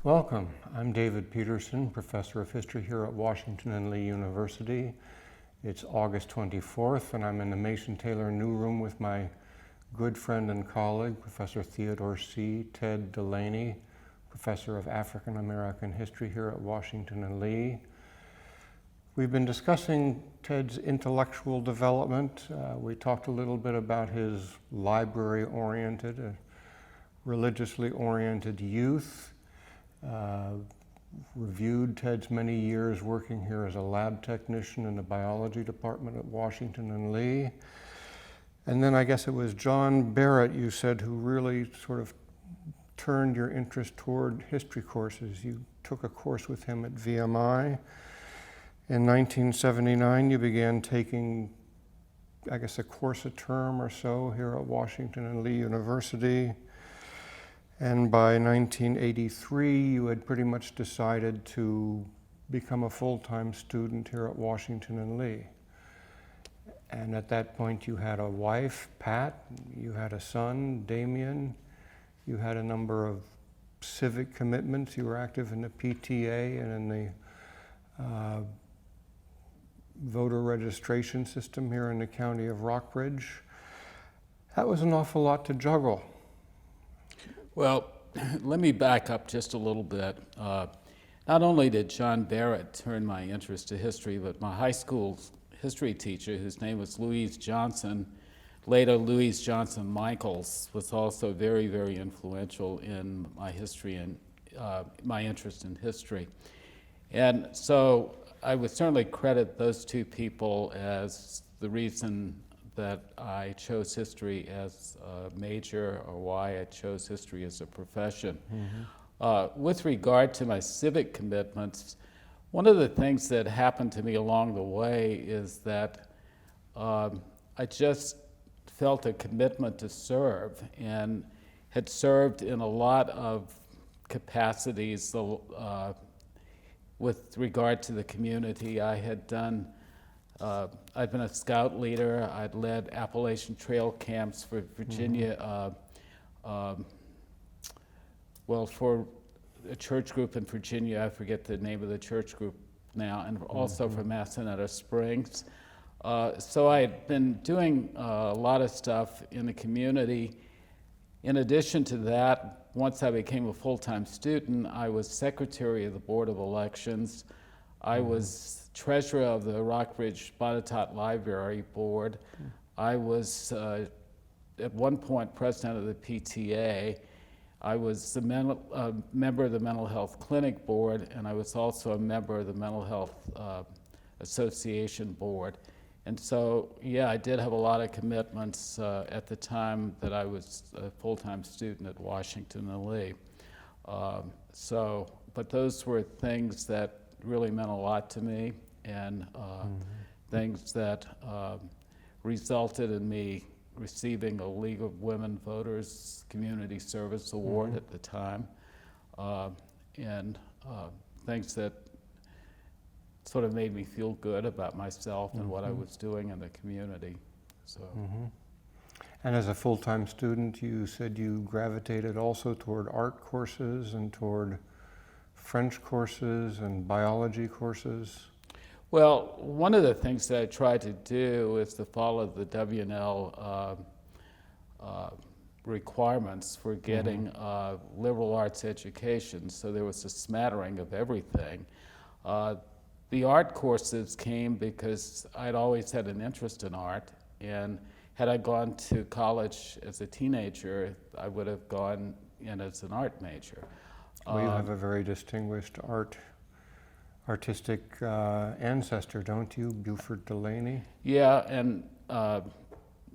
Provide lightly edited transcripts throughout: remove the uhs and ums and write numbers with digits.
Welcome. I'm David Peterson, Professor of History here at Washington and Lee University. It's August 24th, and I'm in the Mason Taylor New Room with my good friend and colleague, Professor Theodore C. Ted DeLaney, Professor of African American History here at Washington and Lee. We've been discussing Ted's intellectual development. We talked a little bit about his library-oriented, religiously oriented youth. Reviewed Ted's many years working here as a lab technician in the biology department at Washington and Lee. And then I guess it was John Barrett, you said, who really sort of turned your interest toward history courses. You took a course with him at VMI. In 1979, you began taking, I guess, a course a term or so here at Washington and Lee University. And by 1983, you had pretty much decided to become a full-time student here at Washington and Lee. And at that point, you had a wife, Pat, you had a son, Damien, you had a number of civic commitments. You were active in the PTA and in the voter registration system here in the county of Rockbridge. That was an awful lot to juggle. Well, let me back up just a little bit. Not only did John Barrett turn my interest to history, but my high school history teacher, whose name was Louise Johnson, later Louise Johnson Michaels, was also very, very influential in my history and my interest in history. And so I would certainly credit those two people as the reason that I chose history as a major, or why I chose history as a profession. Mm-hmm. With regard to my civic commitments, one of the things that happened to me along the way is that I just felt a commitment to serve, and had served in a lot of capacities with regard to the community. I had done I'd been a scout leader. I'd led Appalachian Trail camps for Virginia, for a church group in Virginia. I forget the name of the church group now, and also for Massanutten Springs. So I had been doing a lot of stuff in the community. In addition to that, once I became a full-time student, I was secretary of the Board of Elections. I was treasurer of the Rockbridge Botetourt Library Board. I was, at one point, president of the PTA. I was a member of the Mental Health Clinic Board, and I was also a member of the Mental Health Association Board. And so, yeah, I did have a lot of commitments at the time that I was a full-time student at Washington and Lee. But those were things that really meant a lot to me, and things that resulted in me receiving a League of Women Voters Community Service Award at the time, and things that sort of made me feel good about myself and what I was doing in the community. So. And as a full-time student, you said you gravitated also toward art courses and toward French courses and biology courses? Well, one of the things that I tried to do is to follow the W&L requirements for getting liberal arts education, so there was a smattering of everything. The art courses came because I'd always had an interest in art, and had I gone to college as a teenager, I would have gone in as an art major. Well, you have a very distinguished artistic ancestor, don't you, Buford DeLaney? Yeah, and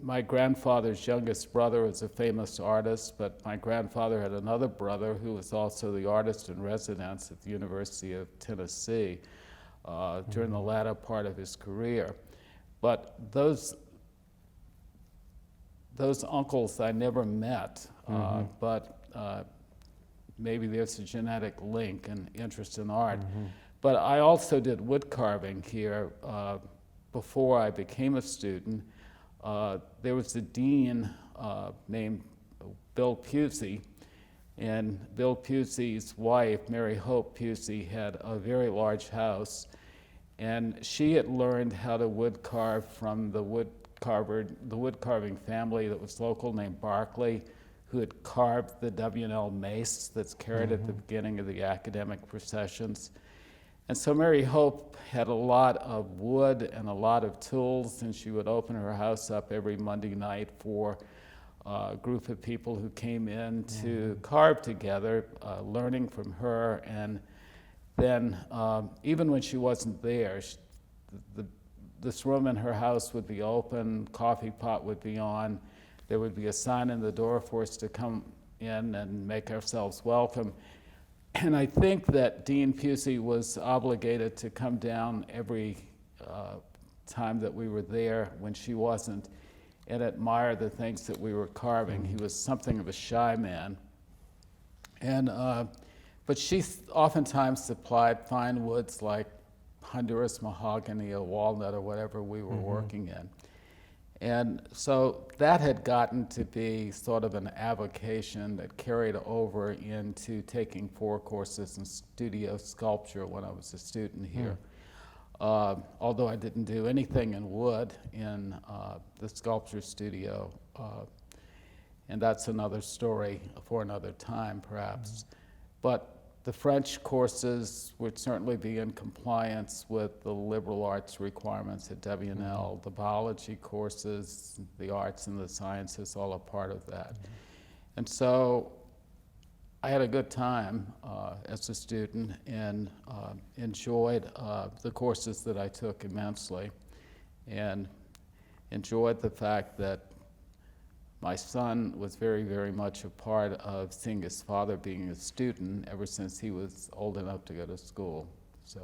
my grandfather's youngest brother was a famous artist, but my grandfather had another brother who was also the artist in residence at the University of Tennessee during the latter part of his career. But those uncles I never met, but maybe there's a genetic link and interest in art. But I also did wood carving here before I became a student. There was a dean named Bill Pusey, And Bill Pusey's wife, Mary Hope Pusey, had a very large house, and she had learned how to wood carve from the wood carving family that was local named Barclay, who had carved the W&L mace that's carried at the beginning of the academic processions. And so Mary Hope had a lot of wood and a lot of tools, and she would open her house up every Monday night for a group of people who came in to carve together, learning from her. And then even when she wasn't there, this room in her house would be open, coffee pot would be on, there would be a sign in the door for us to come in and make ourselves welcome. And I think that Dean Pusey was obligated to come down every time that we were there when she wasn't and admire the things that we were carving. He was something of a shy man. And, but she oftentimes supplied fine woods like Honduras mahogany or walnut or whatever we were working in. And so that had gotten to be sort of an avocation that carried over into taking 4 courses in studio sculpture when I was a student here. Although I didn't do anything in wood in the sculpture studio. And that's another story for another time, perhaps. But the French courses would certainly be in compliance with the liberal arts requirements at W&L. The biology courses, the arts and the sciences, all a part of that. And so I had a good time as a student and enjoyed the courses that I took immensely, and enjoyed the fact that my son was very, very much a part of seeing his father being a student ever since he was old enough to go to school. So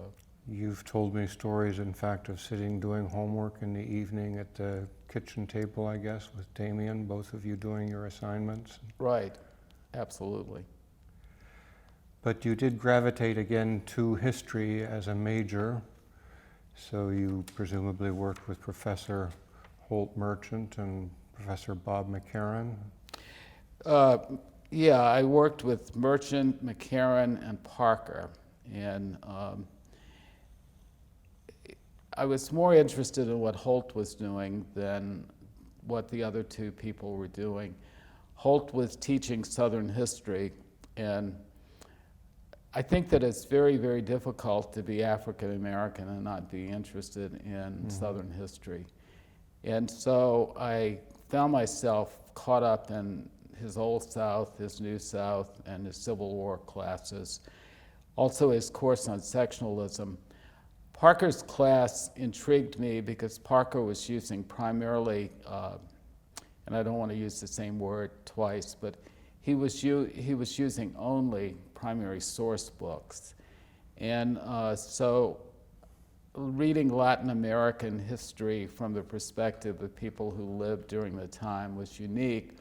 You've told me stories, in fact, of sitting doing homework in the evening at the kitchen table, I guess, with Damien, both of you doing your assignments. Right, absolutely. But you did gravitate again to history as a major, so you presumably worked with Professor Holt Merchant and Professor Bob McCarran. Yeah, I worked with Merchant, McCarran, and Parker, and I was more interested in what Holt was doing than what the other 2 people were doing. Holt was teaching Southern history, and I think that it's very, very difficult to be African American and not be interested in Southern history. And so I found myself caught up in his Old South, his New South, and his Civil War classes. Also his course on sectionalism. Parker's class intrigued me because Parker was using primarily, and I don't want to use the same word twice, but he was using only primary source books. And so reading Latin American history from the perspective of people who lived during the time was unique,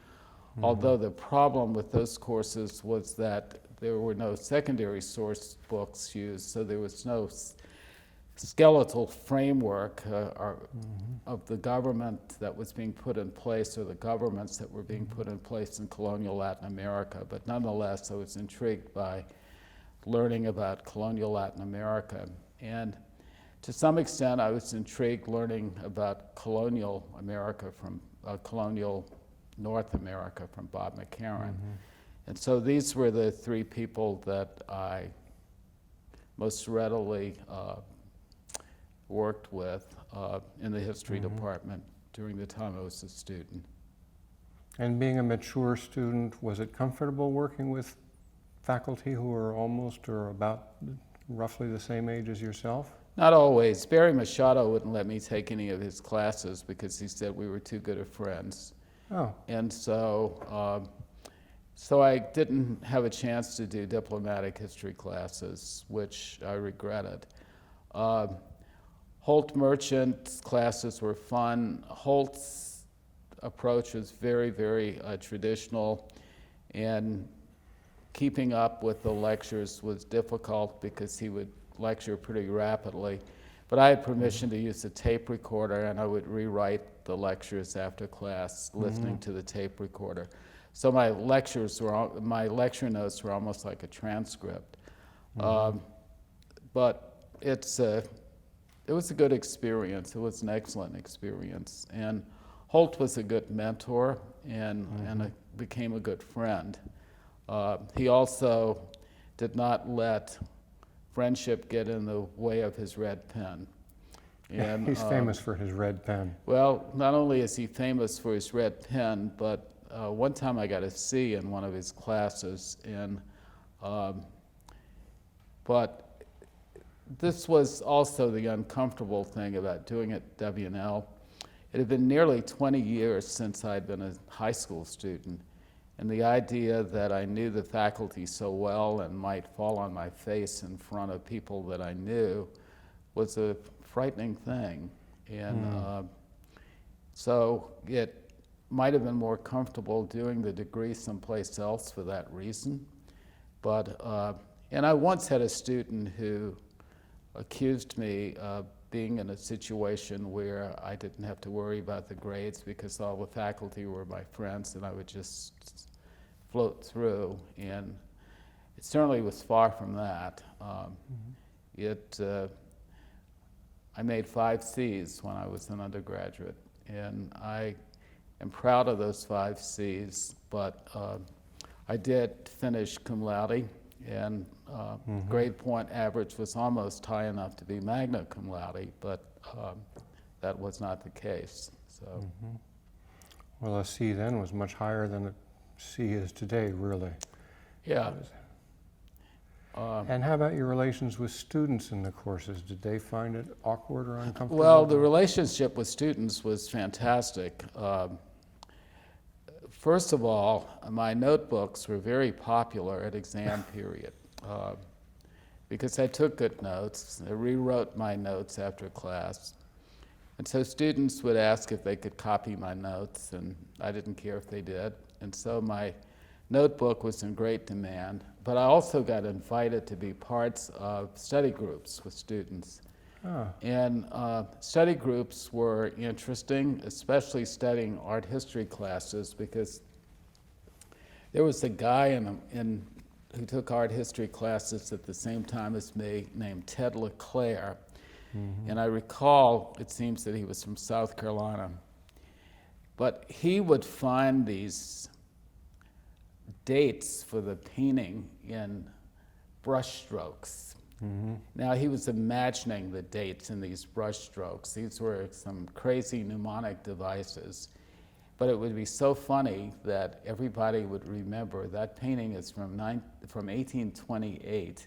although the problem with those courses was that there were no secondary source books used, so there was no skeletal framework of the government that was being put in place, or the governments that were being put in place in colonial Latin America. But nonetheless, I was intrigued by learning about colonial Latin America. And to some extent, I was intrigued learning about colonial America from colonial North America from Bob McCarran. And so these were the 3 people that I most readily worked with in the history department during the time I was a student. And being a mature student, was it comfortable working with faculty who were almost or about roughly the same age as yourself? Not always. Barry Machado wouldn't let me take any of his classes because he said we were too good of friends. Oh. And so, so I didn't have a chance to do diplomatic history classes, which I regretted. Holt Merchant's classes were fun. Holt's approach was very, very traditional, and keeping up with the lectures was difficult because he would lecture pretty rapidly. But I had permission to use a tape recorder, and I would rewrite the lectures after class, listening to the tape recorder. So my lecture notes were almost like a transcript. But it was a good experience. It was an excellent experience. And Holt was a good mentor, and I became a good friend. He also did not let friendship get in the way of his red pen. And, he's famous for his red pen. well, not only is he famous for his red pen, but one time I got a C in one of his classes, and but this was also the uncomfortable thing about doing it at W&L. It had been nearly 20 years since I'd been a high school student, and the idea that I knew the faculty so well and might fall on my face in front of people that I knew was a frightening thing. And so it might have been more comfortable doing the degree someplace else for that reason. But, and I once had a student who accused me of being in a situation where I didn't have to worry about the grades because all the faculty were my friends and I would just float through. And it certainly was far from that. I made 5 C's when I was an undergraduate, and I am proud of those 5 C's, but I did finish cum laude, and grade point average was almost high enough to be magna cum laude, but that was not the case. So, Well, a C then was much higher than a C is today, really. yeah. And how about your relations with students in the courses? Did they find it awkward or uncomfortable? Well, the relationship with students was fantastic. First of all, my notebooks were very popular at exam period because I took good notes. I rewrote my notes after class. And so students would ask if they could copy my notes, and I didn't care if they did. And so my notebook was in great demand. But I also got invited to be parts of study groups with students. And study groups were interesting, especially studying art history classes, because there was a guy who took art history classes at the same time as me named Ted DeLaney. And I recall, it seems that he was from South Carolina. But he would find these dates for the painting in brush strokes. Now he was imagining the dates in these brush strokes. These were some crazy mnemonic devices, but it would be so funny that everybody would remember that painting is from 1828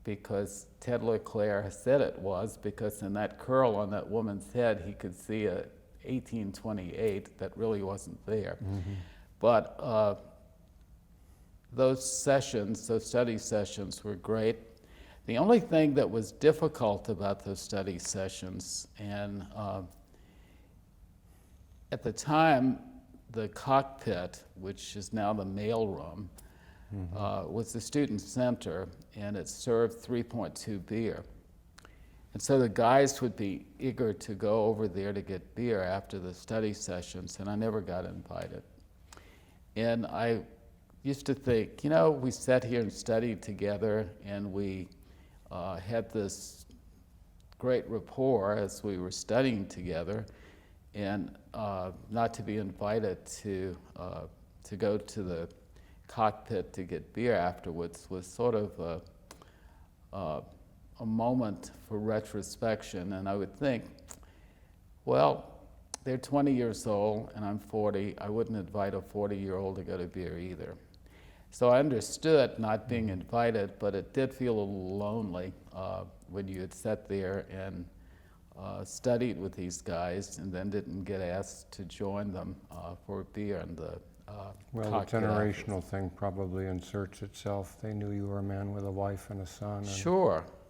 because Ted LeClaire said it was, because in that curl on that woman's head he could see a 1828 that really wasn't there. But those sessions, those study sessions were great. The only thing that was difficult about those study sessions, and at the time, the cockpit, which is now the mailroom, was the student center, and it served 3.2 beer. And so the guys would be eager to go over there to get beer after the study sessions, and I never got invited. And I used to think, you know, we sat here and studied together, and we had this great rapport as we were studying together, and not to be invited to go to the cockpit to get beer afterwards was sort of a moment for retrospection. And I would think, well, they're 20 years old and I'm 40. I wouldn't invite a 40-year-old to go to beer either. So I understood not being invited, but it did feel a little lonely when you had sat there and studied with these guys and then didn't get asked to join them for a beer in the Well, the generational thing probably inserts itself. They knew you were a man with a wife and a son. And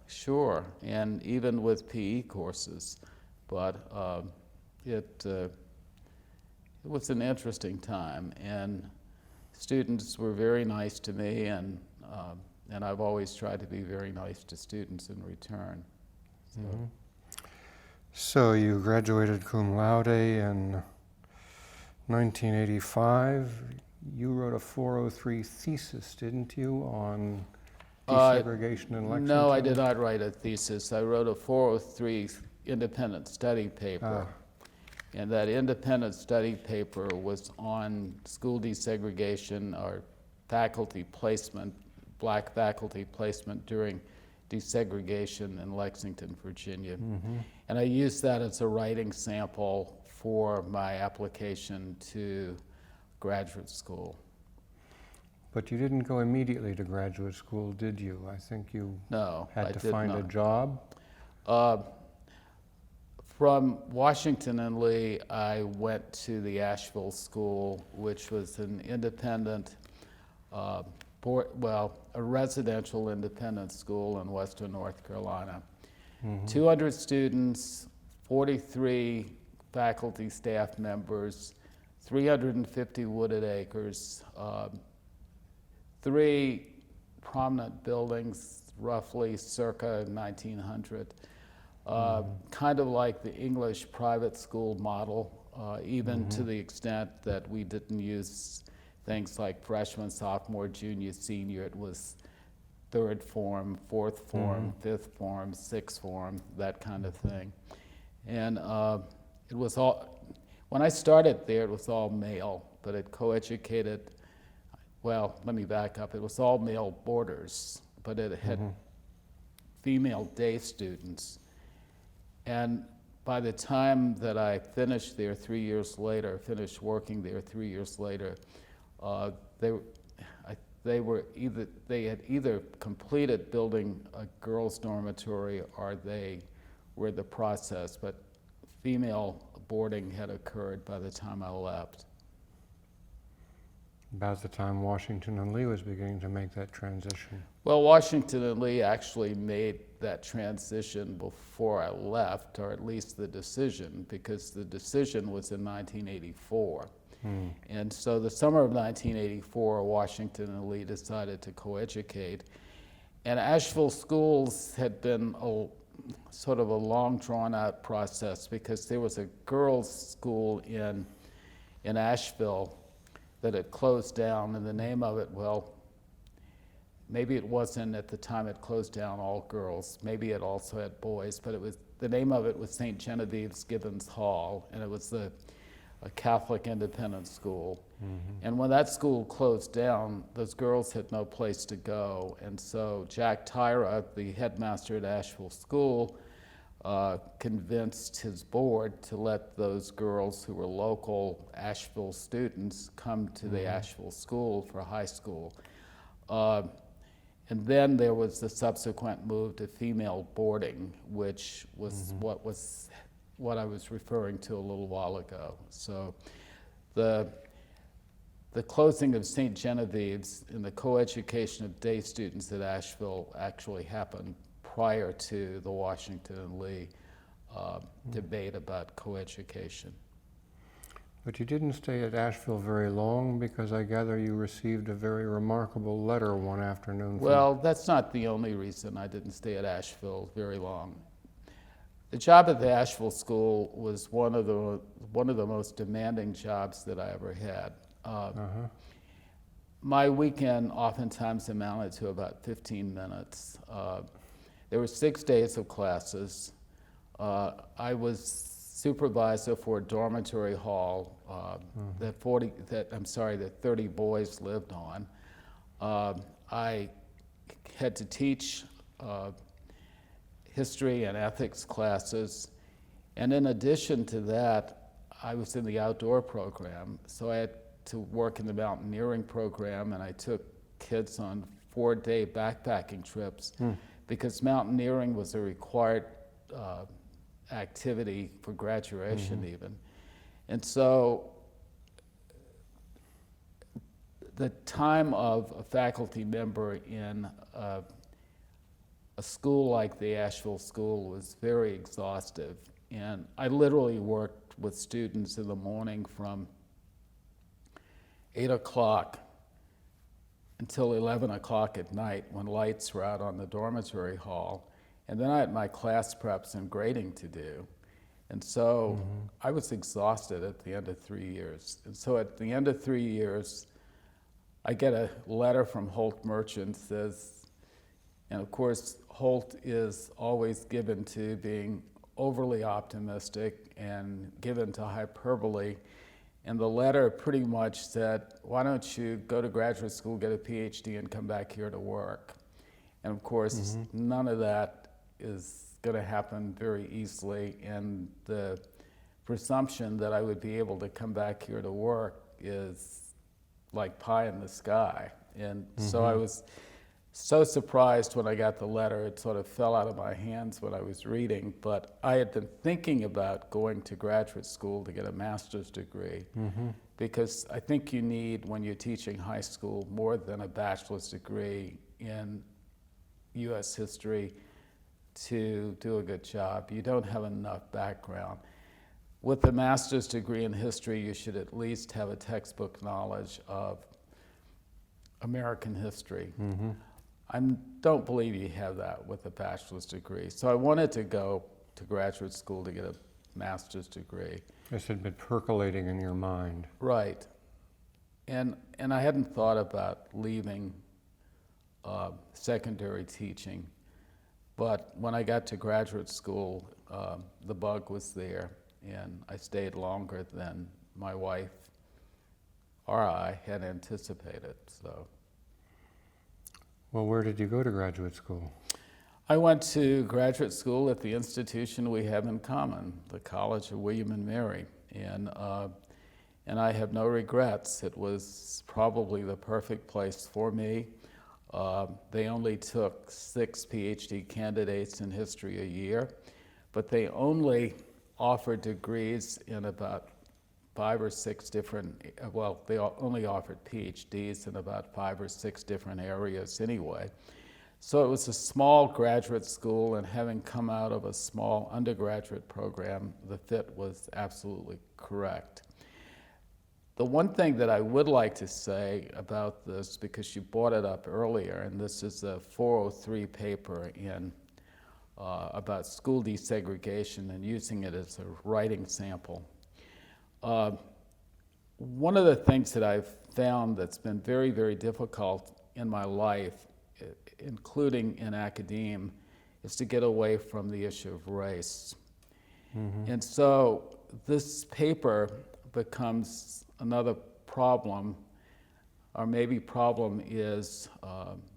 Sure, and even with PE courses. But it was an interesting time, and students were very nice to me, and I've always tried to be very nice to students in return. So. So you graduated cum laude in 1985. you wrote a 403 thesis, didn't you, on desegregation in Lexington? No, I did not write a thesis. I wrote a 403 independent study paper. And that independent study paper was on school desegregation or faculty placement, black faculty placement during desegregation in Lexington, Virginia. And I used that as a writing sample for my application to graduate school. But you didn't go immediately to graduate school, did you? I think you No, had I to did find not. a job. From Washington and Lee, I went to the Asheville School, which was an independent, a residential independent school in Western North Carolina. 200 students, 43 faculty staff members, 350 wooded acres, 3 prominent buildings, roughly circa 1900. Kind of like the English private school model, even to the extent that we didn't use things like freshman, sophomore, junior, senior. It was 3rd form, 4th form, 5th form, 6th form, that kind of thing. And it was all, when I started there, it was all male, but it coeducated, well, let me back up. It was all male boarders, but it had female day students. And by the time that I finished there 3 years later, finished working there 3 years later, they had either completed building a girls' dormitory or they were in the process, but female boarding had occurred by the time I left. About the time Washington and Lee was beginning to make that transition. Well, Washington and Lee actually made that transition before I left, or at least the decision, because the decision was in 1984. And so the summer of 1984, Washington and Lee decided to coeducate. And Asheville schools had been sort of a long drawn-out process, because there was a girls' school in Asheville that had closed down, and the name of it, well, maybe it wasn't at the time it closed down all girls. Maybe it also had boys, but it was, the name of it was St. Genevieve's Gibbons Hall, and it was a Catholic independent school. And when that school closed down, those girls had no place to go, and so Jack Tyra, the headmaster at Asheville School, convinced his board to let those girls who were local Asheville students come to the Asheville School for high school. And then there was the subsequent move to female boarding, which was what I was referring to a little while ago. So the closing of St. Genevieve's and the coeducation of day students at Asheville actually happened prior to the Washington and Lee debate about coeducation. But you didn't stay at Asheville very long, because I gather you received a very remarkable letter one afternoon. Well, that's not the only reason I didn't stay at Asheville very long. The job at the Asheville School was one of the most demanding jobs that I ever had. My weekend oftentimes amounted to about 15 minutes. There were 6 days of classes. I was supervisor for a dormitory hall that 30 boys lived on. I had to teach history and ethics classes, and in addition to that, I was in the outdoor program, so I had to work in the mountaineering program, and I took kids on 4-day backpacking trips because mountaineering was a required activity for graduation even. And so the time of a faculty member in a school like the Asheville School was very exhaustive. And I literally worked with students in the morning from 8 o'clock until 11 o'clock at night when lights were out on the dormitory hall. And then I had my class preps and grading to do. And so I was exhausted at the end of 3 years. And so at the end of 3 years, I get a letter from Holt Merchant says, and of course Holt is always given to being overly optimistic and given to hyperbole. And the letter pretty much said, why don't you go to graduate school, get a PhD, and come back here to work? And of course, none of that is going to happen very easily. And the presumption that I would be able to come back here to work is like pie in the sky. And so I was so surprised when I got the letter. It sort of fell out of my hands when I was reading, but I had been thinking about going to graduate school to get a master's degree, because I think you need, when you're teaching high school, more than a bachelor's degree in US history to do a good job. You don't have enough background. With a master's degree in history, you should at least have a textbook knowledge of American history. I don't believe you have that with a bachelor's degree. So I wanted to go to graduate school to get a master's degree. This had been percolating in your mind. Right. And I hadn't thought about leaving secondary teaching. But when I got to graduate school, the bug was there, and I stayed longer than my wife or I had anticipated. So. Well, where did you go to graduate school? I went to graduate school at the institution we have in common, the College of William and Mary, and I have no regrets. It was probably the perfect place for me. They only took 6 PhD candidates in history a year, but they only offered degrees in about 5 or 6 different, well, they only offered PhDs in about 5 or 6 different areas anyway. So it was a small graduate school, and having come out of a small undergraduate program, the fit was absolutely correct. The one thing that I would like to say about this, because you brought it up earlier, and this is a 403 paper in about school desegregation and using it as a writing sample. One of the things that I've found that's been very, very difficult in my life, including in academia, is to get away from the issue of race. And so this paper becomes another problem, or maybe problem is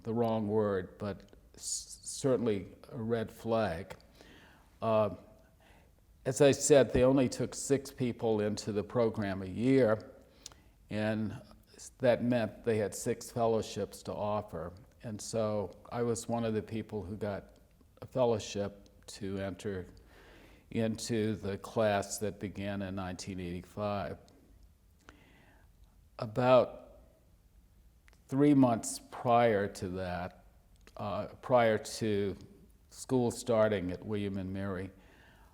the wrong word, but certainly a red flag. As I said, they only took 6 people into the program a year, and that meant they had 6 fellowships to offer. And so I was one of the people who got a fellowship to enter into the class that began in 1985. About 3 months prior to that, prior to school starting at William and Mary,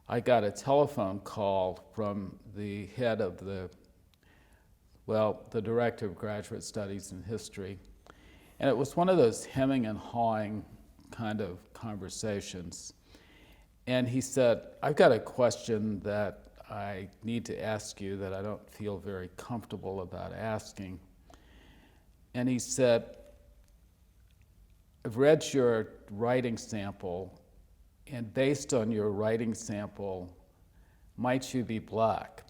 I got a telephone call from the head of the director of graduate studies in history. And it was one of those hemming and hawing kind of conversations. And he said, I've got a question that I need to ask you that I don't feel very comfortable about asking. And he said, I've read your writing sample, and based on your writing sample, might you be black?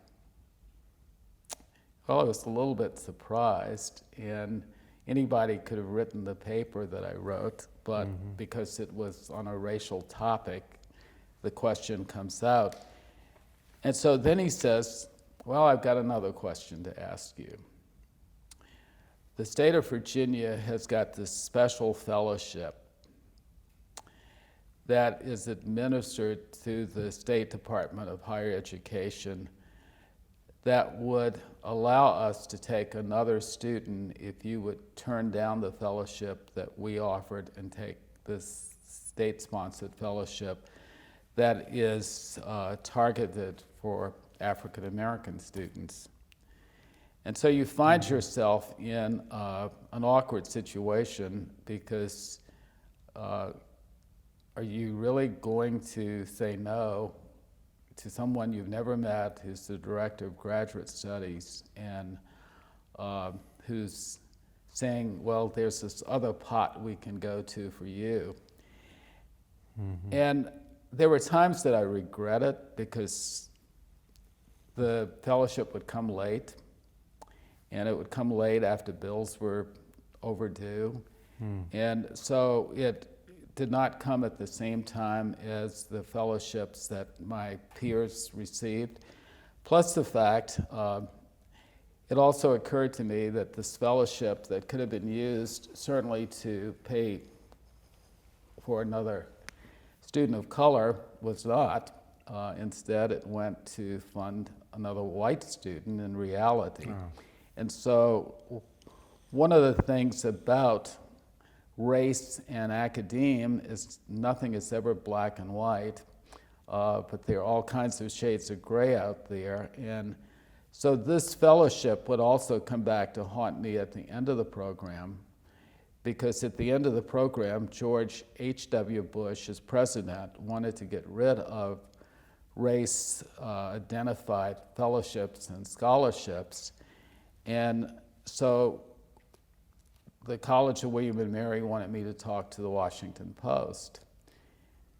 Well, I was a little bit surprised, and anybody could have written the paper that I wrote, but because it was on a racial topic, the question comes out. And so then he says, well, I've got another question to ask you. The state of Virginia has got this special fellowship that is administered through the State Department of Higher Education that would allow us to take another student if you would turn down the fellowship that we offered and take this state-sponsored fellowship that is targeted for African American students. And so you find yourself in an awkward situation because are you really going to say no to someone you've never met who's the director of graduate studies and who's saying, well, there's this other pot we can go to for you. And there were times that I regret it because the fellowship would come late, and it would come late after bills were overdue. And so it did not come at the same time as the fellowships that my peers received. Plus the fact, it also occurred to me that this fellowship that could have been used certainly to pay for another student of color was not. Instead, it went to fund another white student in reality. And so one of the things about race and academe is nothing is ever black and white, but there are all kinds of shades of gray out there. And so this fellowship would also come back to haunt me at the end of the program, because at the end of the program, George H.W. Bush, as president, wanted to get rid of race-identified fellowships and scholarships. And so the College of William and Mary wanted me to talk to the Washington Post.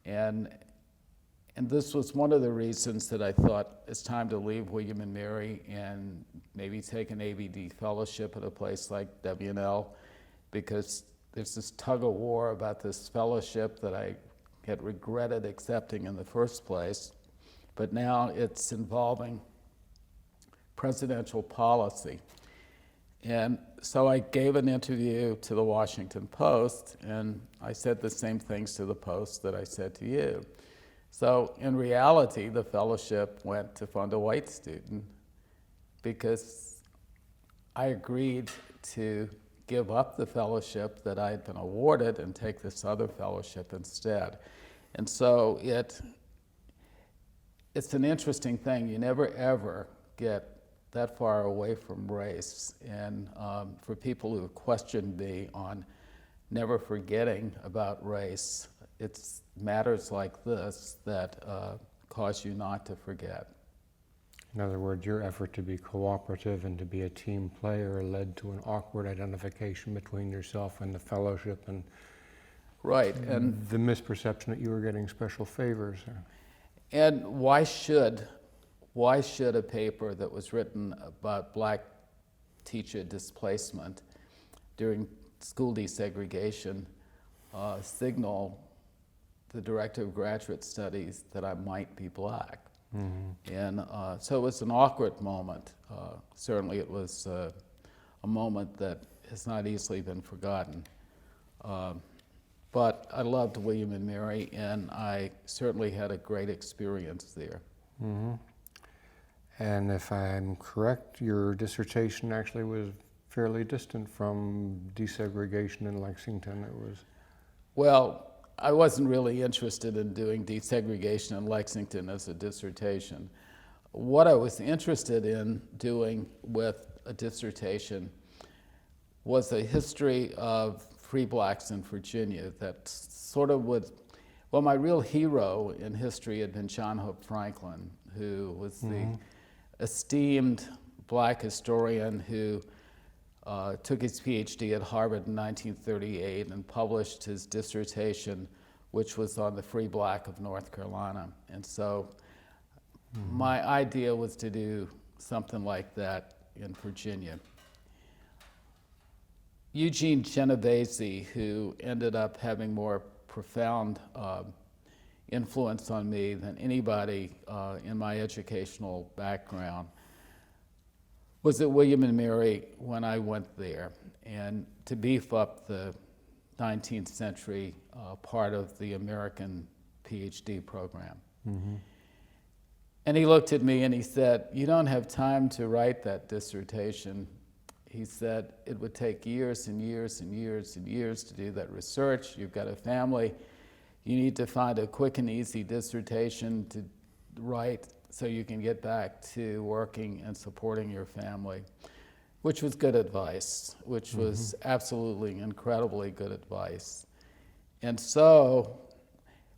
And this was one of the reasons that I thought it's time to leave William and Mary and maybe take an ABD fellowship at a place like W&L, because there's this tug of war about this fellowship that I had regretted accepting in the first place, but now it's involving presidential policy. And so I gave an interview to the Washington Post, and I said the same things to the Post that I said to you. So in reality, the fellowship went to fund a white student because I agreed to give up the fellowship that I had been awarded and take this other fellowship instead. And so it's an interesting thing. You never ever get that far away from race. And for people who have questioned me on never forgetting about race, it's matters like this that cause you not to forget. In other words, your effort to be cooperative and to be a team player led to an awkward identification between yourself and the fellowship, and right, and the misperception that you were getting special favors. And why should a paper that was written about black teacher displacement during school desegregation signal the director of graduate studies that I might be black? And so it was an awkward moment. Certainly it was a moment that has not easily been forgotten. But I loved William and Mary, and I certainly had a great experience there. And if I'm correct, your dissertation actually was fairly distant from desegregation in Lexington. It was... Well, I wasn't really interested in doing desegregation in Lexington as a dissertation. What I was interested in doing with a dissertation was a history of free blacks in Virginia that sort of would, well, my real hero in history had been John Hope Franklin, who was the esteemed black historian who took his PhD at Harvard in 1938 and published his dissertation, which was on the free black of North Carolina. And so my idea was to do something like that in Virginia. Eugene Genovese, who ended up having more profound influence on me than anybody in my educational background, was at William and Mary when I went there, and to beef up the 19th century part of the American PhD program. And he looked at me and he said, "You don't have time to write that dissertation." He said, "It would take years and years and years and years to do that research. You've got a family. You need to find a quick and easy dissertation to write so you can get back to working and supporting your family," which was good advice, which was absolutely incredibly good advice. And so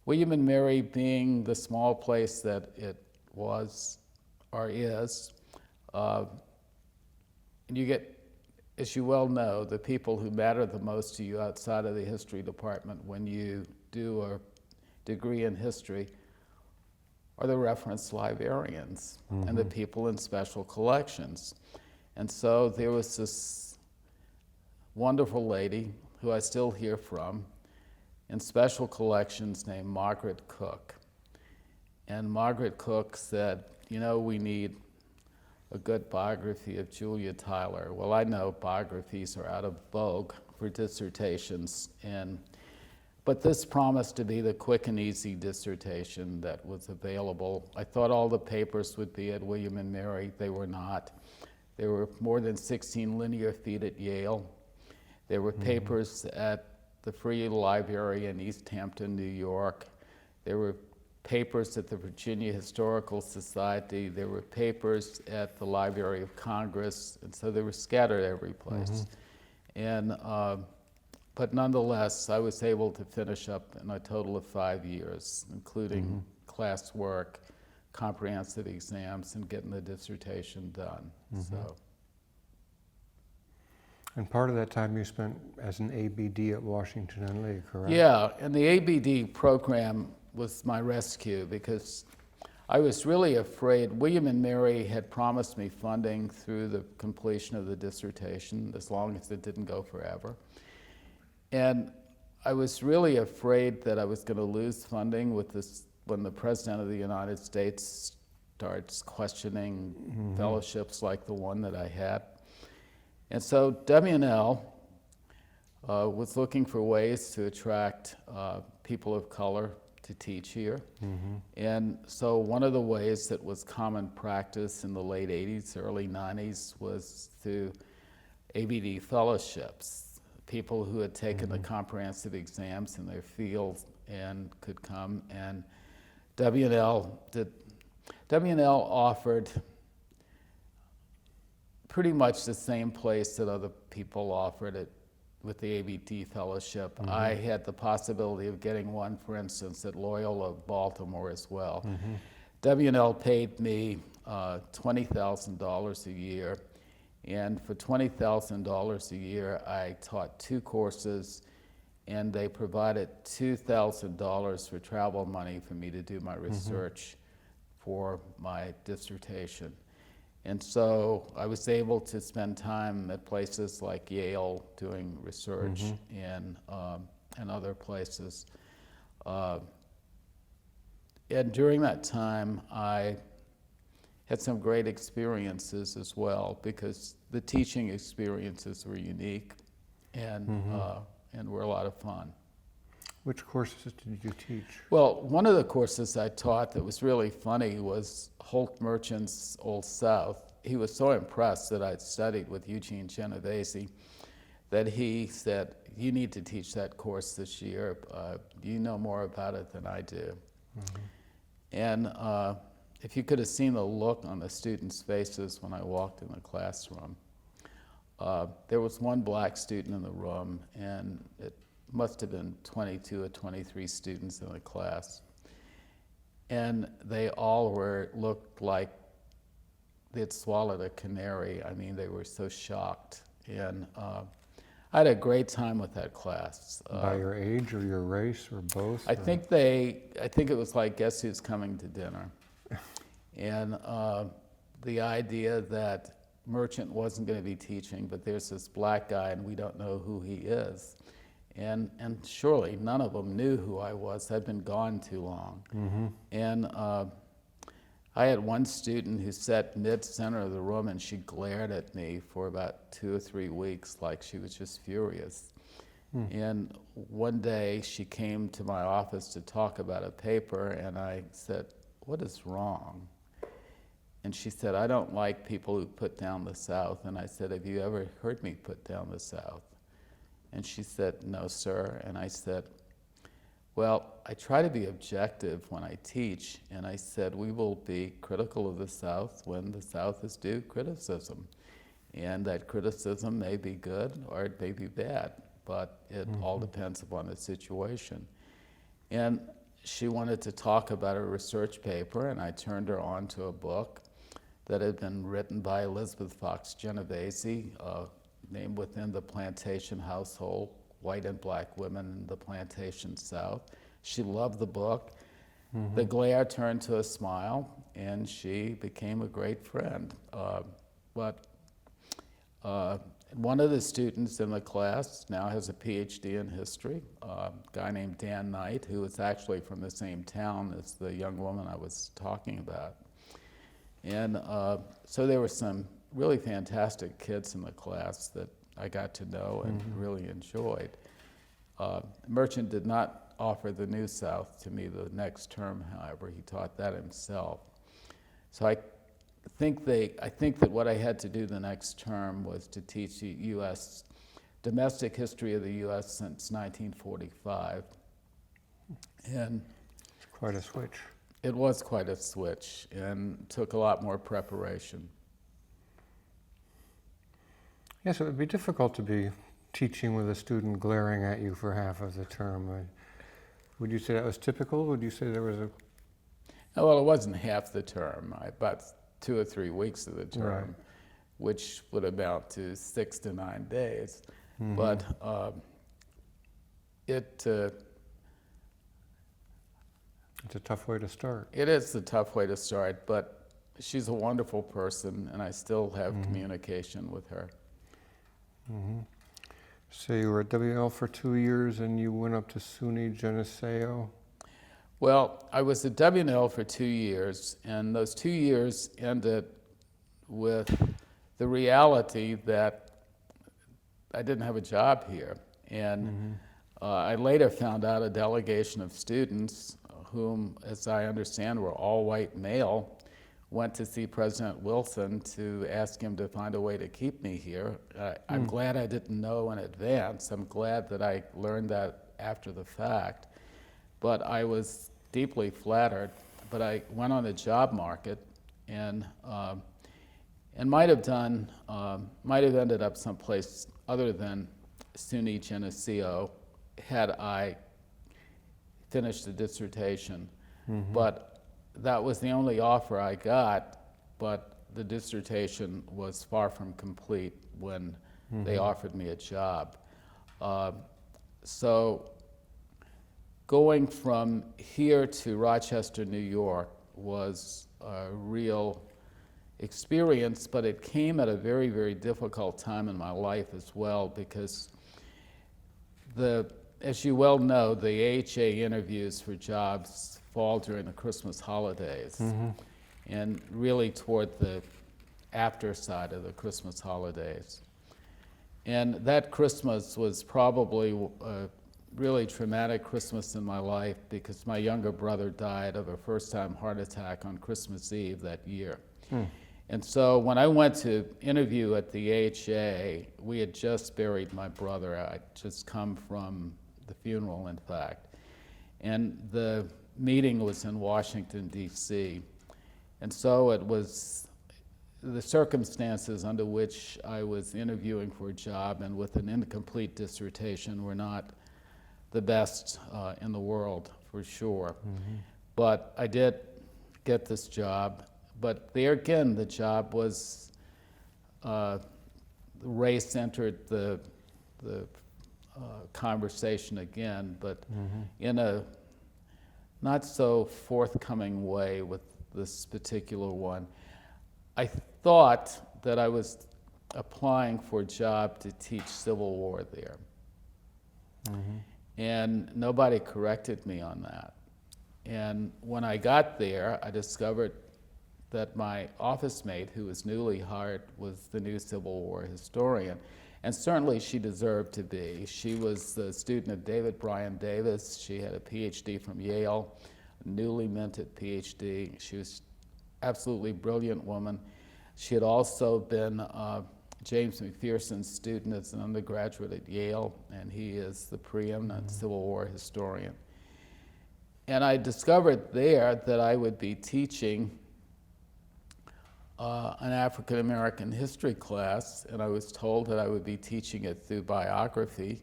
William and Mary, being the small place that it was or is, and you get as you well know, the people who matter the most to you outside of the history department when you do a degree in history are the reference librarians and the people in special collections. And so there was this wonderful lady who I still hear from in special collections named Margaret Cook. And Margaret Cook said, you know, we need a good biography of Julia Tyler. Well, I know biographies are out of vogue for dissertations, but this promised to be the quick and easy dissertation that was available. I thought all the papers would be at William and Mary. They were not. There were more than 16 linear feet at Yale. There were papers at the Free Library in East Hampton, New York. There were papers at the Virginia Historical Society. There were papers at the Library of Congress, and so they were scattered every place. And but nonetheless, I was able to finish up in a total of 5 years, including class work, comprehensive exams, and getting the dissertation done. So. And part of that time you spent as an ABD at Washington and Lee, correct? Yeah, and the ABD program was my rescue because I was really afraid. William and Mary had promised me funding through the completion of the dissertation, as long as it didn't go forever. And I was really afraid that I was going to lose funding with this when the President of the United States starts questioning fellowships like the one that I had. And so W&L was looking for ways to attract people of color to teach here. And so one of the ways that was common practice in the late 80s, early 90s was through ABD fellowships. People who had taken the comprehensive exams in their field and could come, and W&L offered pretty much the same place that other people offered it with the ABD fellowship. I had the possibility of getting one, for instance, at Loyola Baltimore as well. W&L paid me $20,000 a year, and for $20,000 a year, I taught 2 courses, and they provided $2,000 for travel money for me to do my research for my dissertation. And so I was able to spend time at places like Yale doing research and other places. And during that time, I had some great experiences as well, because the teaching experiences were unique and were a lot of fun. Which courses did you teach? Well, one of the courses I taught that was really funny was Holt Merchant's Old South. He was so impressed that I'd studied with Eugene Genovese that he said, you need to teach that course this year. You know more about it than I do. And if you could have seen the look on the students' faces when I walked in the classroom. There was one black student in the room, and it must have been 22 or 23 students in the class. And they all looked like they'd swallowed a canary. I mean, they were so shocked. And I had a great time with that class. By your age or your race or both? I think it was like, guess who's coming to dinner? And the idea that Merchant wasn't going to be teaching, but there's this black guy and we don't know who he is. And surely none of them knew who I was. I'd been gone too long. And I had one student who sat mid-center of the room, and she glared at me for about 2 or 3 weeks like she was just furious. And one day she came to my office to talk about a paper, and I said, what is wrong? And she said, I don't like people who put down the South. And I said, have you ever heard me put down the South? And she said, no, sir. And I said, well, I try to be objective when I teach. And I said, we will be critical of the South when the South is due criticism. And that criticism may be good or it may be bad, but it all depends upon the situation. And she wanted to talk about a research paper, and I turned her on to a book that had been written by Elizabeth Fox Genovese, named within the plantation household, white and black women in the plantation South. She loved the book. The glare turned to a smile, and she became a great friend. But one of the students in the class now has a PhD in history, a guy named Dan Knight, who is actually from the same town as the young woman I was talking about. And so there were some really fantastic kids in the class that I got to know and really enjoyed. Merchant did not offer the New South to me the next term, however. He taught that himself. So I think that what I had to do the next term was to teach the U.S. domestic history of the U.S. since 1945. And It's quite a switch. it was quite a switch and took a lot more preparation. Yes, it would be difficult to be teaching with a student glaring at you for half of the term. Would you say that was typical? Would you say there was a... Well, it wasn't half the term, about 2 or 3 weeks of the term, Right. which would amount to 6 to 9 days. But It's a tough way to start. it is a tough way to start, but she's a wonderful person, and I still have communication with her. So you were at WL for 2 years and you went up to SUNY Geneseo. Well, I was at WNL for 2 years, and those 2 years ended with the reality that I didn't have a job here. And I later found out a delegation of students whom, as I understand, were all white male, went to see President Wilson to ask him to find a way to keep me here. I'm glad I didn't know in advance. I'm glad that I learned that after the fact. But I was deeply flattered. But I went on the job market and might have ended up someplace other than SUNY Geneseo had I finished the dissertation. But that was the only offer I got, but the dissertation was far from complete when they offered me a job. So going from here to Rochester, New York was a real experience, but it came at a very, very difficult time in my life as well, because as you well know, the AHA interviews for jobs fall during the Christmas holidays, and really toward the after side of the Christmas holidays. And that Christmas was probably a really traumatic Christmas in my life, because my younger brother died of a first-time heart attack on Christmas Eve that year. And so when I went to interview at the AHA, we had just buried my brother. I'd just come from the funeral, in fact. And the meeting was in Washington, D.C. And so it was the circumstances under which I was interviewing for a job and with an incomplete dissertation were not the best in the world, for sure. But I did get this job. But there again, the job was, race entered the conversation again, but in a not so forthcoming way with this particular one. I thought that I was applying for a job to teach Civil War there. And nobody corrected me on that. And when I got there, I discovered that my office mate, who was newly hired, was the new Civil War historian. And certainly she deserved to be. She was the student of David Bryan Davis. She had a PhD from Yale, a newly minted PhD. She was absolutely brilliant woman. She had also been James McPherson's student as an undergraduate at Yale, and he is the preeminent Civil War historian. And I discovered there that I would be teaching an African American history class, and I was told that I would be teaching it through biography,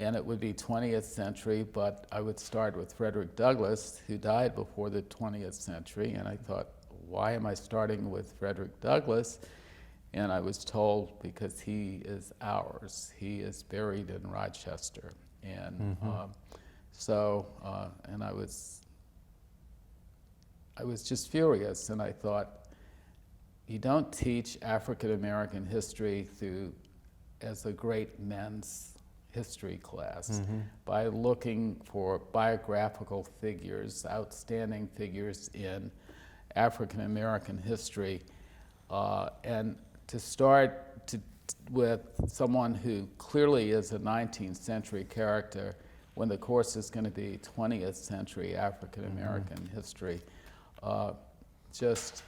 and it would be 20th century, but I would start with Frederick Douglass, who died before the 20th century, and I thought, why am I starting with Frederick Douglass? And I was told, because he is ours, he is buried in Rochester. And and I was just furious, and I thought, you don't teach African American history as a great men's history class by looking for biographical figures, outstanding figures in African American history, and to start with someone who clearly is a 19th century character when the course is going to be 20th century African American history, just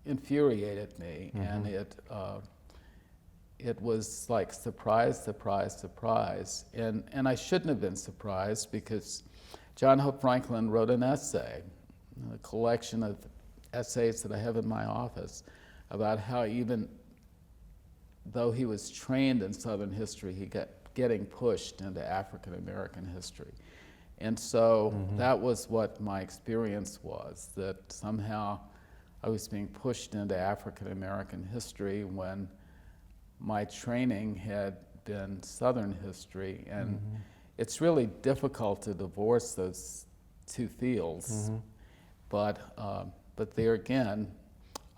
infuriated me, and it was like surprise, surprise, surprise. And I shouldn't have been surprised, because John Hope Franklin wrote an essay, a collection of essays that I have in my office, about how even though he was trained in Southern history, he kept getting pushed into African American history. And so that was what my experience was, that somehow I was being pushed into African American history when my training had been Southern history. And it's really difficult to divorce those two fields. But there again,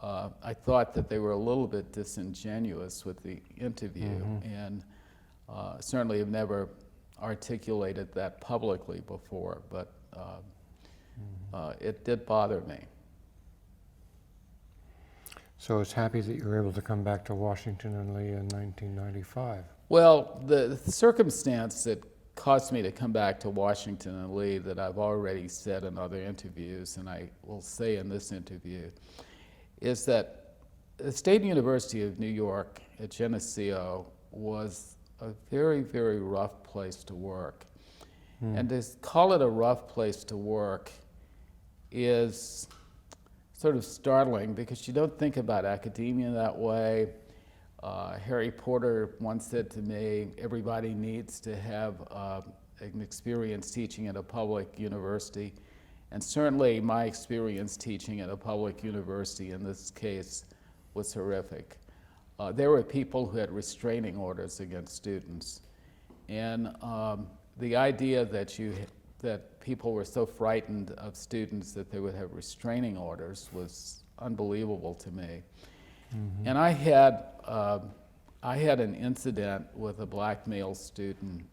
I thought that they were a little bit disingenuous with the interview, and certainly have never articulated that publicly before, but it did bother me. So it's happy that you were able to come back to Washington and Lee in 1995. Well, the circumstance that caused me to come back to Washington and Lee, that I've already said in other interviews, and I will say in this interview, is that the State University of New York at Geneseo was a very, very rough place to work. And to call it a rough place to work is sort of startling, because you don't think about academia that way. Harry Porter once said to me, everybody needs to have an experience teaching at a public university. And certainly my experience teaching at a public university in this case was horrific. There were people who had restraining orders against students. And the idea that people were so frightened of students that they would have restraining orders was unbelievable to me. And I had an incident with a black male student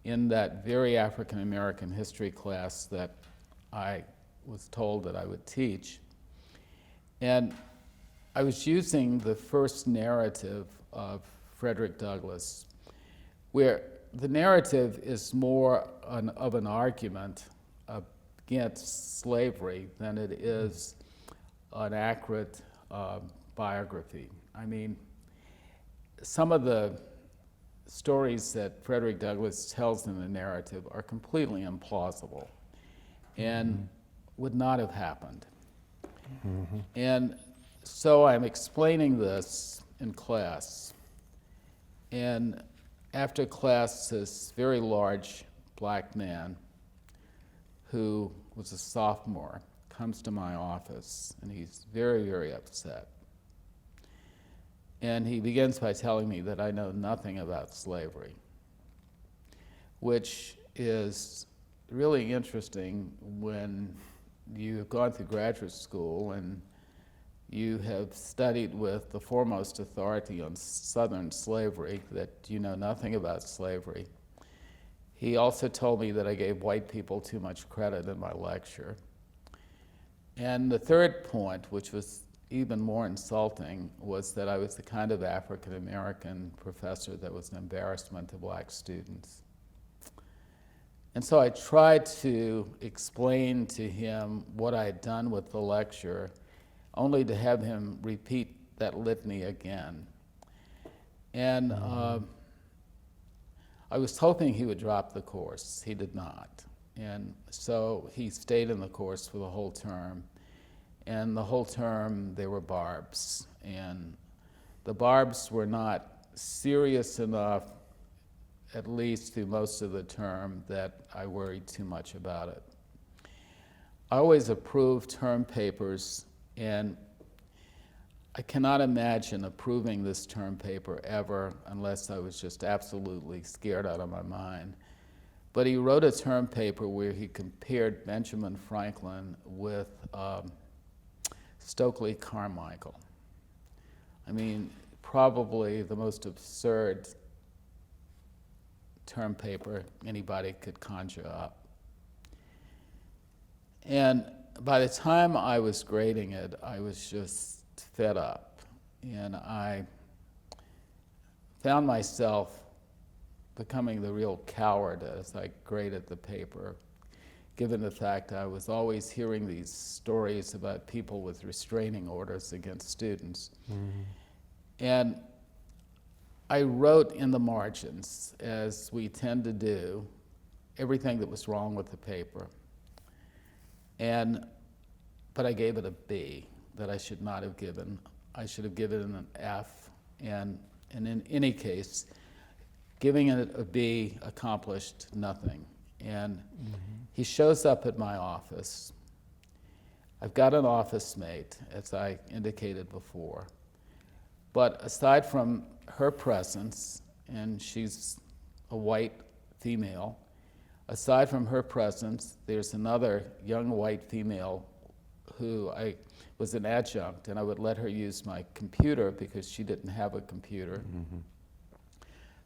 in that very African American history class that I was told that I would teach. And I was using the first narrative of Frederick Douglass, where the narrative is more of an argument against slavery than it is an accurate biography. I mean, some of the stories that Frederick Douglass tells in the narrative are completely implausible and would not have happened. And so I'm explaining this in class, and after class, this very large black man who was a sophomore comes to my office, and he's very, very upset. And he begins by telling me that I know nothing about slavery, which is really interesting when you've gone through graduate school and you have studied with the foremost authority on Southern slavery, that you know nothing about slavery. He also told me that I gave white people too much credit in my lecture. And the third point, which was even more insulting, was that I was the kind of African American professor that was an embarrassment to black students. And so I tried to explain to him what I had done with the lecture, only to have him repeat that litany again. And I was hoping he would drop the course. He did not. And so he stayed in the course for the whole term. And the whole term, there were barbs. And the barbs were not serious enough, at least through most of the term, that I worried too much about it. I always approved term papers, and I cannot imagine approving this term paper ever unless I was just absolutely scared out of my mind. But he wrote a term paper where he compared Benjamin Franklin with Stokely Carmichael. I mean, probably the most absurd term paper anybody could conjure up. And by the time I was grading it, I was just fed up. And I found myself becoming the real coward as I graded the paper, given the fact I was always hearing these stories about people with restraining orders against students. Mm-hmm. And I wrote in the margins, as we tend to do, everything that was wrong with the paper. But I gave it a B that I should not have given. I should have given it an F. And in any case, giving it a B accomplished nothing. And he shows up at my office. I've got an office mate, as I indicated before. But aside from her presence, and she's a white female, aside from her presence, there's another young white female who I was an adjunct, and I would let her use my computer because she didn't have a computer. Mm-hmm.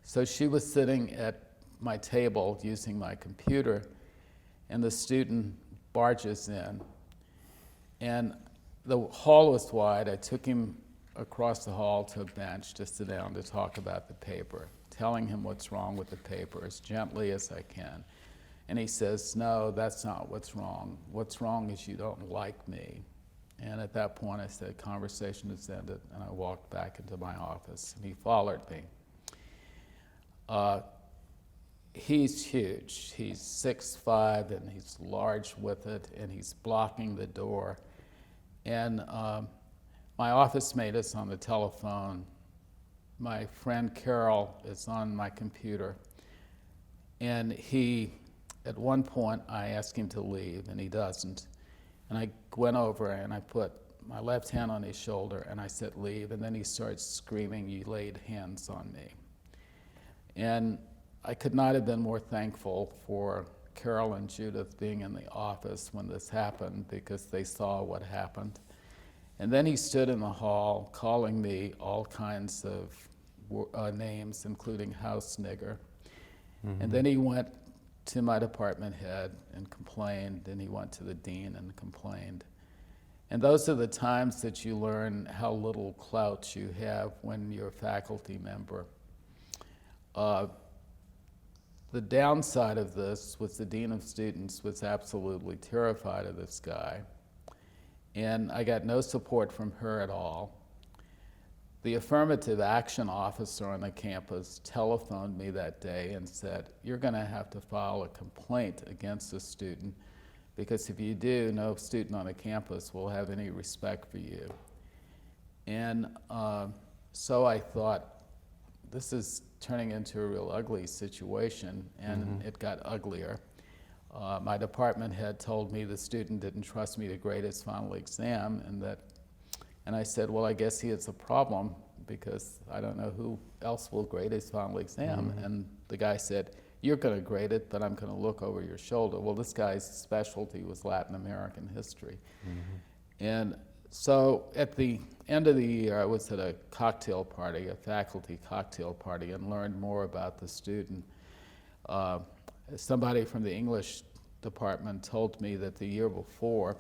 So she was sitting at my table using my computer, and the student barges in. And the hall was wide. I took him across the hall to a bench to sit down to talk about the paper, telling him what's wrong with the paper as gently as I can. And he says, "No, that's not what's wrong. What's wrong is you don't like me." And at that point I said, "Conversation is ended," and I walked back into my office, and he followed me. He's huge. He's 6'5", and he's large with it, and he's blocking the door. And my office mate is on the telephone. My friend Carol is on my computer. And at one point, I asked him to leave, and he doesn't. And I went over and I put my left hand on his shoulder, and I said, "Leave." And then he starts screaming, "You laid hands on me." And I could not have been more thankful for Carol and Judith being in the office when this happened, because they saw what happened. And then he stood in the hall calling me all kinds of names, including house nigger. Mm-hmm. And then he went to my department head and complained, and he went to the dean and complained. And those are the times that you learn how little clout you have when you're a faculty member. The downside of this was the dean of students was absolutely terrified of this guy, and I got no support from her at all. The affirmative action officer on the campus telephoned me that day and said, "You're going to have to file a complaint against this student, because if you do, no student on the campus will have any respect for you." And so I thought, this is turning into a real ugly situation, and it got uglier. My department head told me the student didn't trust me to grade his final exam, and I said, "Well, I guess he has a problem, because I don't know who else will grade his final exam." And the guy said, "You're going to grade it, but I'm going to look over your shoulder." Well, this guy's specialty was Latin American history. And so at the end of the year, I was at a cocktail party, a faculty cocktail party, and learned more about the student. Somebody from the English department told me that the year before,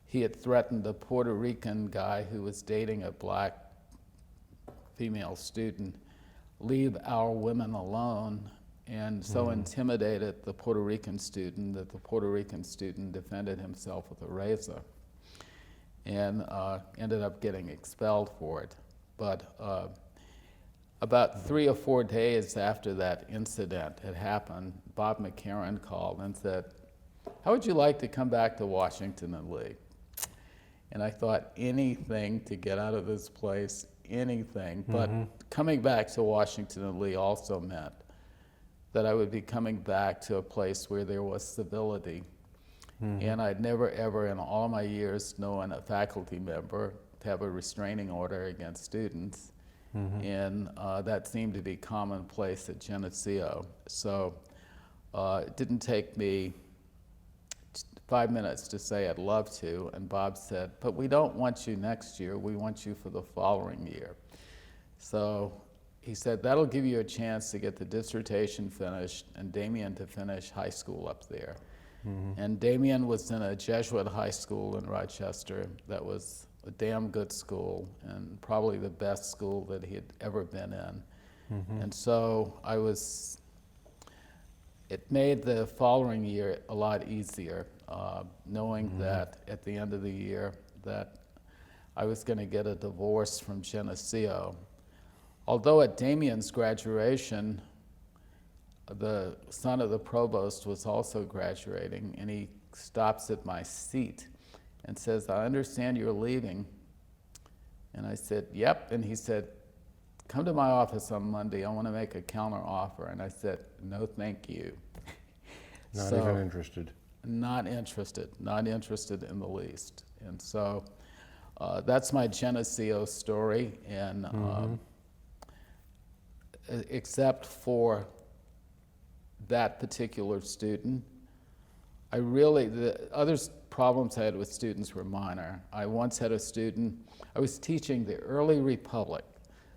he had threatened a Puerto Rican guy who was dating a black female student, "Leave our women alone," and so intimidated the Puerto Rican student that the Puerto Rican student defended himself with a razor, and ended up getting expelled for it. But about 3 or 4 days after that incident had happened, Bob McCarran called and said, "How would you like to come back to Washington and Lee?" And I thought, anything to get out of this place, anything. But coming back to Washington and Lee also meant that I would be coming back to a place where there was civility. And I'd never, ever in all my years known a faculty member to have a restraining order against students. And that seemed to be commonplace at Geneseo. So it didn't take me 5 minutes to say I'd love to, and Bob said, but we don't want you next year, we want you for the following year. So he said, that'll give you a chance to get the dissertation finished and Damien to finish high school up there. And Damien was in a Jesuit high school in Rochester that was a damn good school and probably the best school that he had ever been in. And so it made the following year a lot easier, knowing that at the end of the year that I was going to get a divorce from Geneseo. Although at Damien's graduation, the son of the provost was also graduating, and he stops at my seat and says, I understand you're leaving. And I said, yep. And he said, come to my office on Monday. I want to make a counter offer. And I said, no, thank you. Not even interested. Not interested in the least. And so that's my Geneseo story. And except for that particular student, the other problems I had with students were minor. I once had a student, I was teaching the early Republic,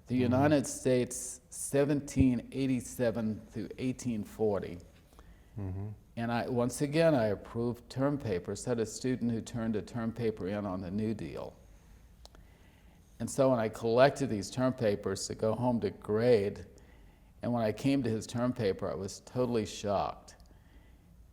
the United States 1787 through 1840. And once again, I approved term papers. Had a student who turned a term paper in on the New Deal. And so when I collected these term papers to go home to grade, and when I came to his term paper, I was totally shocked.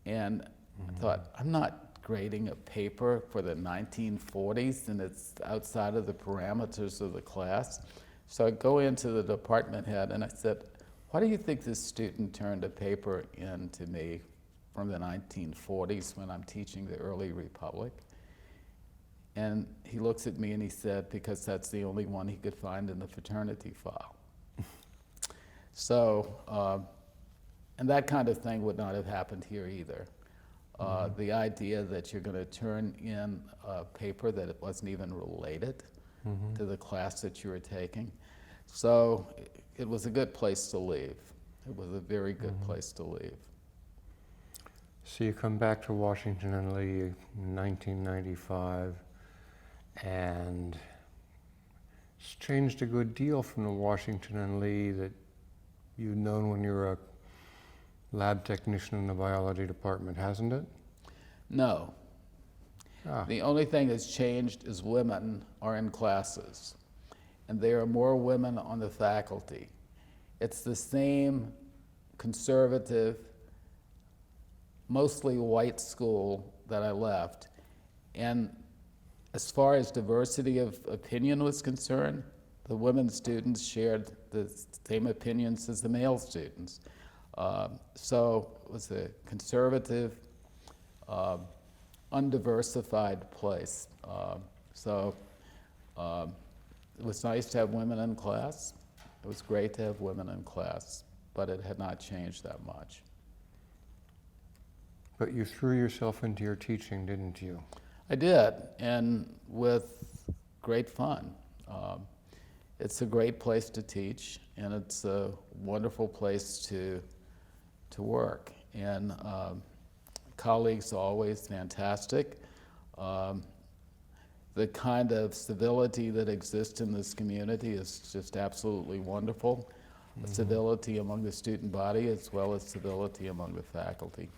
And I thought, I'm not grading a paper for the 1940s, and it's outside of the parameters of the class. So I go into the department head, and I said, why do you think this student turned a paper in to me from the 1940s when I'm teaching the early Republic? And he looks at me and he said, because that's the only one he could find in the fraternity file. So, and that kind of thing would not have happened here either. The idea that you're going to turn in a paper that it wasn't even related to the class that you were taking. So it was a good place to leave. It was a very good place to leave. So you come back to Washington and Lee in 1995, and it's changed a good deal from the Washington and Lee that you'd known when you were a lab technician in the biology department, hasn't it? No. The only thing that's changed is women are in classes, and there are more women on the faculty. It's the same conservative, mostly white school that I left. And as far as diversity of opinion was concerned, the women students shared the same opinions as the male students. So it was a conservative, undiversified place. So it was nice to have women in class. It was great to have women in class, but it had not changed that much. But you threw yourself into your teaching, didn't you? I did, and with great fun. It's a great place to teach, and it's a wonderful place to work. And colleagues are always fantastic. The kind of civility that exists in this community is just absolutely wonderful. Civility among the student body as well as civility among the faculty.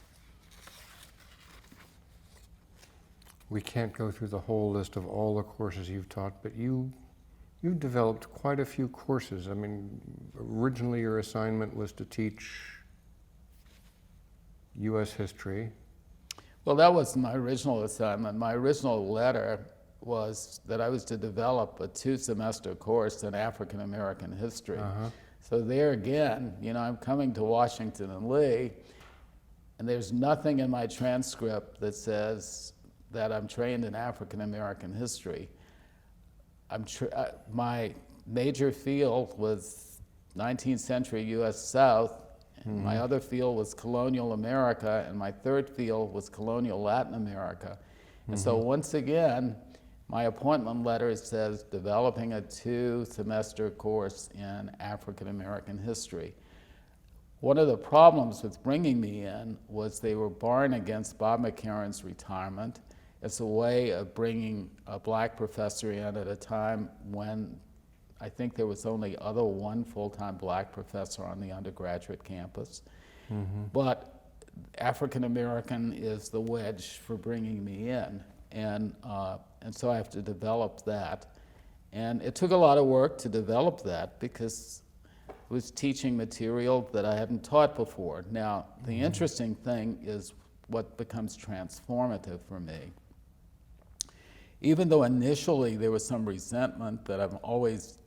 We can't go through the whole list of all the courses you've taught, but you developed quite a few courses. I mean, originally your assignment was to teach U.S. history. Well, that was my original assignment. My original letter was that I was to develop a 2-semester course in African American history. So there again, you know, I'm coming to Washington and Lee, and there's nothing in my transcript that says that I'm trained in African American history. My major field was 19th century U.S. South, and my other field was colonial America, and my third field was colonial Latin America. And so once again, My appointment letter says developing a 2-semester course in African American history. One of the problems with bringing me in was they were barring against Bob McCarran's retirement as a way of bringing a black professor in at a time when I think there was only one full-time black professor on the undergraduate campus. But African American is the wedge for bringing me in, and so I have to develop that. And it took a lot of work to develop that because it was teaching material that I hadn't taught before. Now, the interesting thing is what becomes transformative for me. Even though initially there was some resentment that I'm always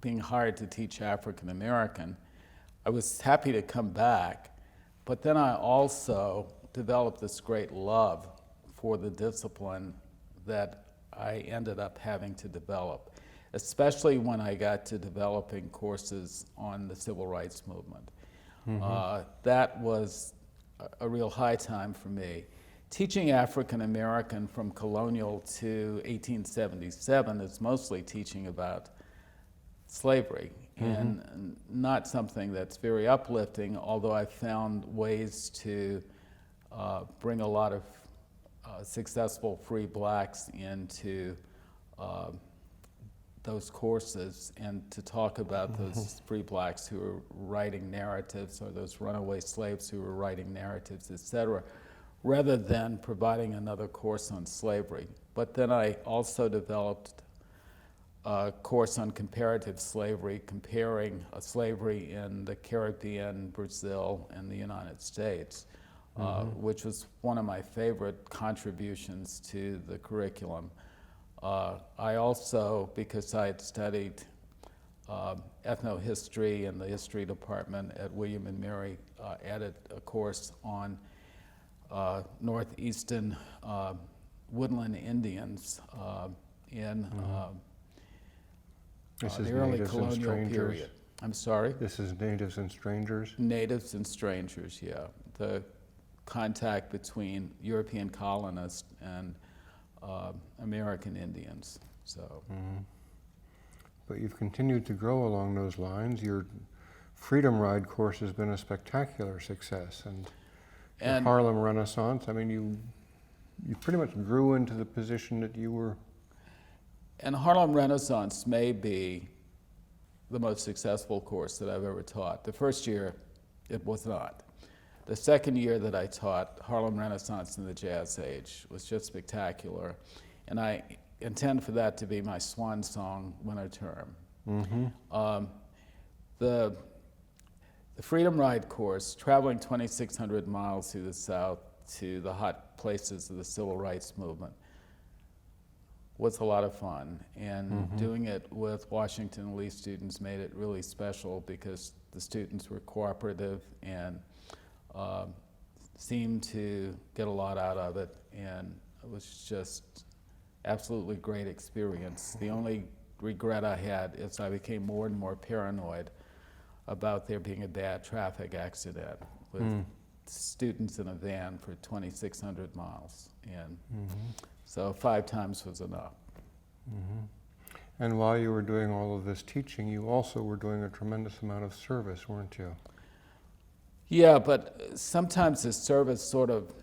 being hired to teach African American, I was happy to come back, but then I also developed this great love for the discipline that I ended up having to develop, especially when I got to developing courses on the civil rights movement. That was a real high time for me. Teaching African American from colonial to 1877 is mostly teaching about slavery, and not something that's very uplifting, although I found ways to bring a lot of successful free blacks into those courses and to talk about those free blacks who were writing narratives, or those runaway slaves who were writing narratives, etc., rather than providing another course on slavery. But then I also developed a course on comparative slavery, comparing slavery in the Caribbean, Brazil, and the United States, which was one of my favorite contributions to the curriculum. I also, because I had studied ethnohistory in the history department at William and Mary, added a course on northeastern woodland Indians in the early colonial period. I'm sorry? This is natives and strangers? Natives and strangers, yeah. The contact between European colonists and American Indians. So. But you've continued to grow along those lines. Your Freedom Ride course has been a spectacular success, and the Harlem Renaissance, I mean, you pretty much grew into the position that you were. And Harlem Renaissance may be the most successful course that I've ever taught. The first year, it was not. The second year that I taught Harlem Renaissance and the Jazz Age was just spectacular, and I intend for that to be my swan song winter term. The Freedom Ride course, traveling 2,600 miles through the South to the hot places of the civil rights movement, was a lot of fun, and doing it with Washington Lee students made it really special because the students were cooperative and seemed to get a lot out of it, and it was just absolutely great experience. The only regret I had is I became more and more paranoid about there being a bad traffic accident with students in a van for 2,600 miles, and so 5 times was enough. And while you were doing all of this teaching, you also were doing a tremendous amount of service, weren't you? Yeah, but sometimes the service sort of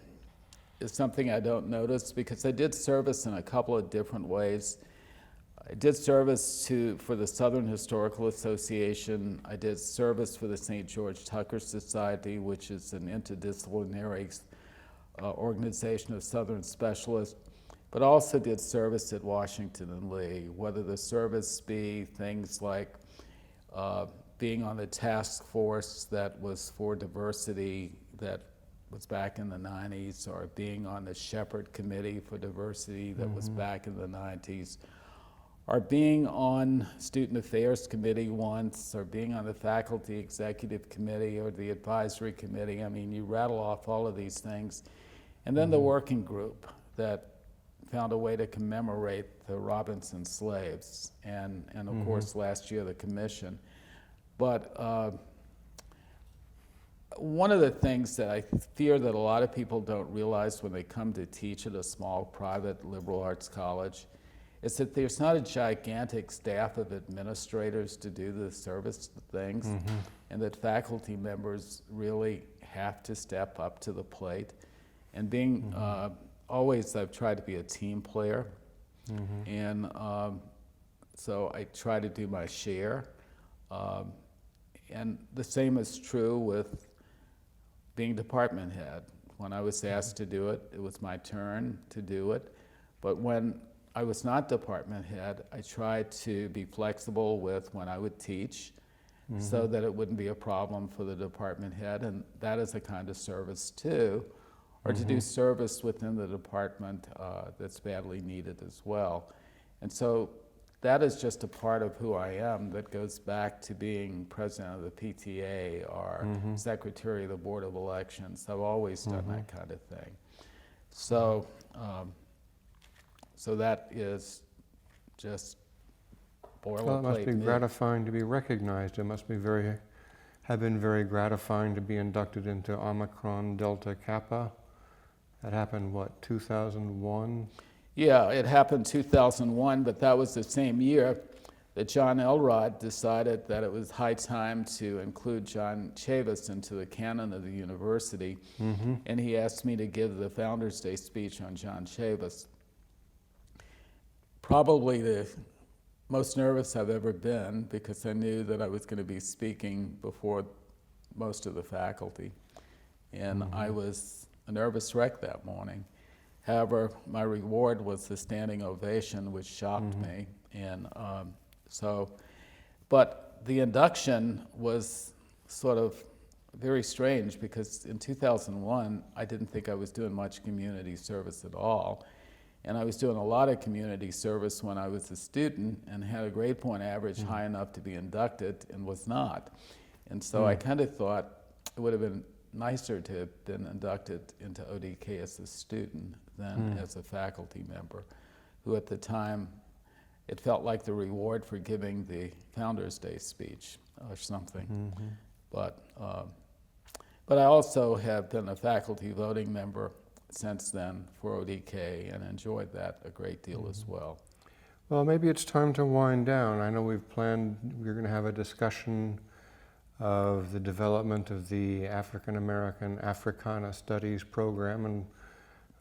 is something I don't notice, because I did service in a couple of different ways. I did service for the Southern Historical Association. I did service for the St. George Tucker Society, which is an interdisciplinary organization of Southern specialists, but also did service at Washington and Lee, whether the service be things like being on the task force that was for diversity that was back in the 90s, or being on the Shepherd Committee for Diversity that was back in the 90s, or being on Student Affairs Committee once, or being on the Faculty Executive Committee or the Advisory Committee. I mean, you rattle off all of these things. And then the working group that found a way to commemorate the Robinson slaves, and of course last year the commission. But one of the things that I fear that a lot of people don't realize when they come to teach at a small private liberal arts college is that there's not a gigantic staff of administrators to do the service things, and that faculty members really have to step up to the plate. And being, always I've tried to be a team player, and so I try to do my share. And the same is true with being department head. When I was asked to do it, it was my turn to do it. But when I was not department head, I tried to be flexible with when I would teach so that it wouldn't be a problem for the department head, and that is a kind of service too, or to do service within the department that's badly needed as well. And so that is just a part of who I am that goes back to being president of the PTA or secretary of the Board of Elections. I've always done that kind of thing. So, so that is just boilerplate. Well, it must be gratifying to be recognized. It must be have been very gratifying to be inducted into Omicron Delta Kappa. That happened, what, 2001? Yeah, it happened 2001, but that was the same year that John Elrod decided that it was high time to include John Chavis into the canon of the university, and he asked me to give the Founders Day speech on John Chavis. Probably the most nervous I've ever been, because I knew that I was going to be speaking before most of the faculty, and I was a nervous wreck that morning. However, my reward was the standing ovation, which shocked me. And but the induction was sort of very strange, because in 2001, I didn't think I was doing much community service at all. And I was doing a lot of community service when I was a student and had a grade point average high enough to be inducted, and was not. And so I kind of thought it would have been nicer to have been inducted into ODK as a student than as a faculty member, who at the time, it felt like the reward for giving the Founders Day speech or something. But I also have been a faculty voting member since then for ODK and enjoyed that a great deal as well. Well, maybe it's time to wind down. I know we're going to have a discussion of the development of the African American Africana Studies program, and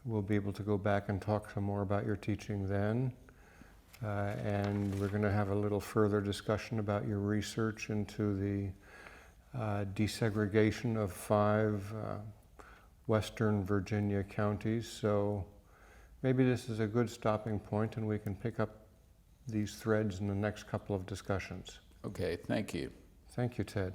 we'll be able to go back and talk some more about your teaching then. And we're going to have a little further discussion about your research into the desegregation of 5 Western Virginia counties. So maybe this is a good stopping point, and we can pick up these threads in the next couple of discussions. Okay, thank you. Thank you, Ted.